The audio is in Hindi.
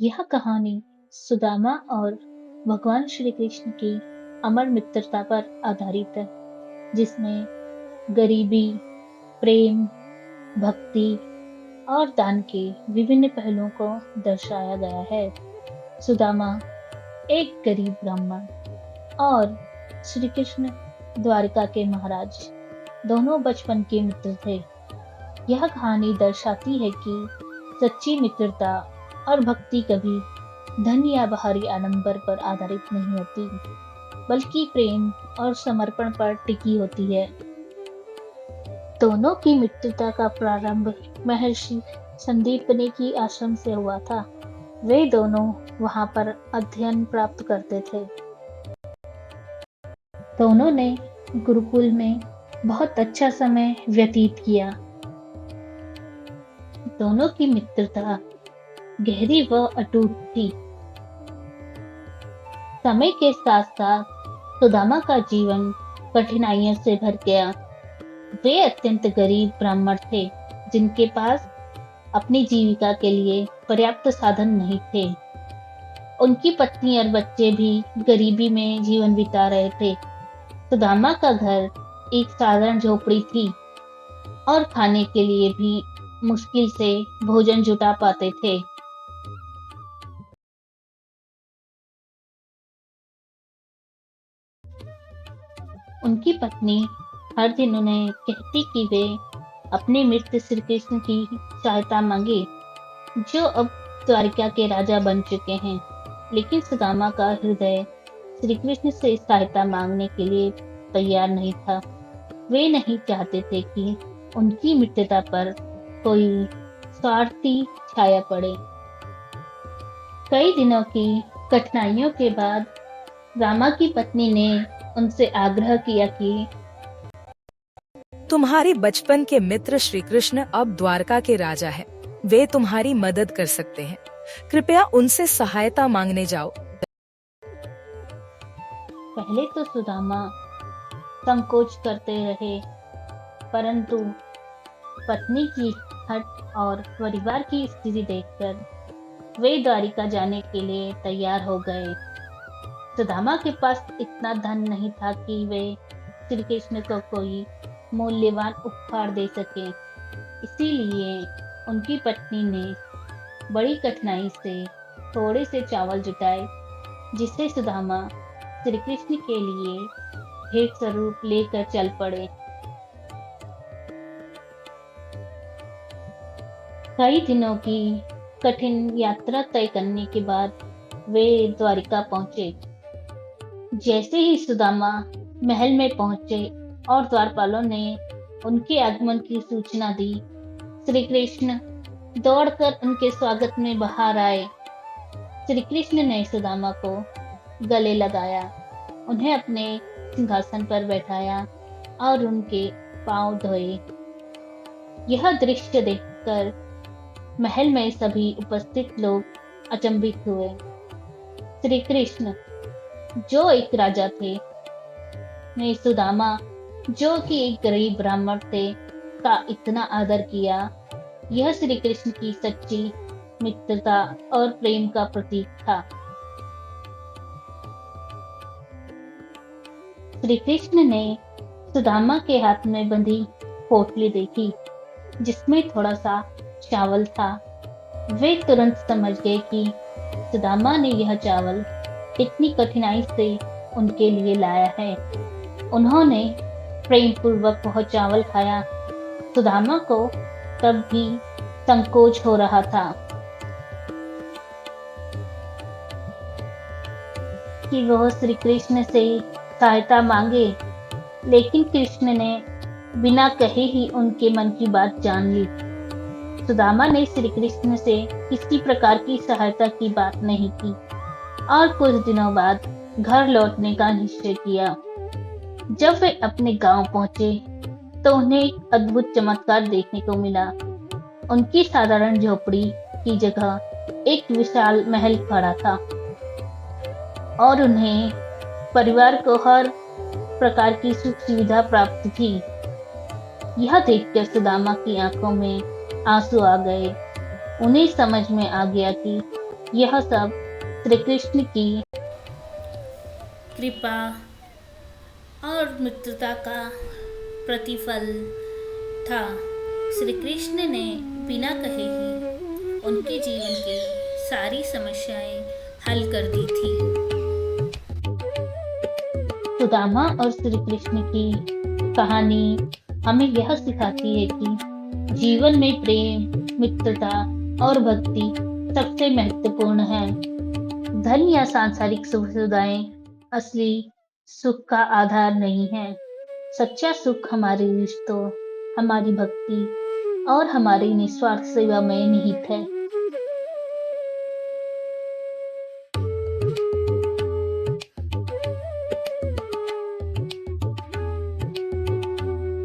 यह कहानी सुदामा और भगवान श्री कृष्ण की अमर मित्रता पर आधारित है, जिसमें गरीबी, प्रेम, भक्ति और दान के विभिन्न पहलुओं को दर्शाया गया है। सुदामा एक गरीब ब्राह्मण और श्री कृष्ण द्वारिका के महाराज दोनों बचपन के मित्र थे। यह कहानी दर्शाती है कि सच्ची मित्रता और भक्ति कभी धन या बाहरी आडंबर पर आधारित नहीं होती, बल्कि प्रेम और समर्पण पर टिकी होती है। दोनों की मित्रता का प्रारंभ महर्षि संदीपनी की आश्रम से हुआ था। वे दोनों वहां पर अध्ययन प्राप्त करते थे। दोनों ने गुरुकुल में बहुत अच्छा समय व्यतीत किया। दोनों की मित्रता गहरी व अटूट थी। समय के साथ साथ सुदामा का जीवन कठिनाइयों से भर गया। वे अत्यंत गरीब ब्राह्मण थे, जिनके पास अपनी जीविका के लिए पर्याप्त साधन नहीं थे। उनकी पत्नी और बच्चे भी गरीबी में जीवन बिता रहे थे। सुदामा का घर एक साधारण झोपड़ी थी और खाने के लिए भी मुश्किल से भोजन जुटा पाते थे। उनकी पत्नी हर दिन उन्हें कहती कि वे अपने मित्र श्री कृष्ण की सहायता मांगे, जो अब द्वारिका के राजा बन चुके हैं। लेकिन सुदामा का हृदय श्री कृष्ण से सहायता मांगने के लिए तैयार नहीं था। वे नहीं चाहते थे कि उनकी मित्रता पर कोई स्वार्थी छाया पड़े। कई दिनों की कठिनाइयों के बाद रामा की पत्नी ने उनसे आग्रह किया कि तुम्हारे बचपन के मित्र श्री कृष्ण अब द्वारका के राजा हैं। वे तुम्हारी मदद कर सकते हैं। कृपया उनसे सहायता मांगने जाओ। पहले तो सुदामा संकोच करते रहे, परंतु पत्नी की हठ और परिवार की स्थिति देखकर वे द्वारिका जाने के लिए तैयार हो गए। सुदामा के पास इतना धन नहीं था कि वे श्री कृष्ण को कोई मूल्यवान उपहार दे सके। इसीलिए उनकी पत्नी ने बड़ी कठिनाई से थोड़े से चावल जुटाए, जिसे सुदामा श्री कृष्ण के लिए भेंट स्वरूप लेकर चल पड़े। कई दिनों की कठिन यात्रा तय करने के बाद वे द्वारिका पहुंचे। जैसे ही सुदामा महल में पहुंचे और द्वारपालों ने उनके आगमन की सूचना दी, श्री कृष्ण दौड़कर उनके स्वागत में बाहर आए। श्री कृष्ण ने सुदामा को गले लगाया, उन्हें अपने सिंहासन पर बैठाया और उनके पांव धोए। यह दृश्य देखकर महल में सभी उपस्थित लोग अचंभित हुए। श्री कृष्ण, जो एक राजा थे, ने सुदामा, जो कि एक गरीब ब्राह्मण थे, का इतना आदर किया। यह श्री कृष्ण की सच्ची मित्रता और प्रेम का प्रतीक था। श्री कृष्ण ने सुदामा के हाथ में बंधी पोटली देखी, जिसमें थोड़ा सा चावल था। वे तुरंत समझ गए कि सुदामा ने यह चावल इतनी कठिनाई से उनके लिए लाया है। उन्होंने प्रेम पूर्वक वह चावल खाया। सुदामा को तब भी संकोच हो रहा था कि वह श्री कृष्ण से सहायता मांगे, लेकिन कृष्ण ने बिना कहे ही उनके मन की बात जान ली। सुदामा ने श्री कृष्ण से किसी प्रकार की सहायता की बात नहीं की और कुछ दिनों बाद घर लौटने का निश्चय किया। जब वे अपने गांव पहुंचे तो उन्हें एक अद्भुत चमत्कार देखने को मिला। उनकी साधारण झोपड़ी की जगह एक विशाल महल खड़ा था और उन्हें परिवार को हर प्रकार की सुख सुविधा प्राप्त थी। यह देखकर सुदामा की आंखों में आंसू आ गए। उन्हें समझ में आ गया कि यह सब श्री कृष्ण की कृपा और मित्रता का प्रतिफल था। श्री कृष्ण ने बिना कहे ही उनके जीवन की सारी समस्याएं हल कर दी थी। सुदामा और श्री कृष्ण की कहानी हमें यह सिखाती है कि जीवन में प्रेम, मित्रता और भक्ति सबसे महत्वपूर्ण है। धन या सांसारिक सुविधाएं असली सुख का आधार नहीं है। सच्चा सुख हमारे रिश्तों, हमारी भक्ति और हमारी निस्वार्थ सेवा में निहित है।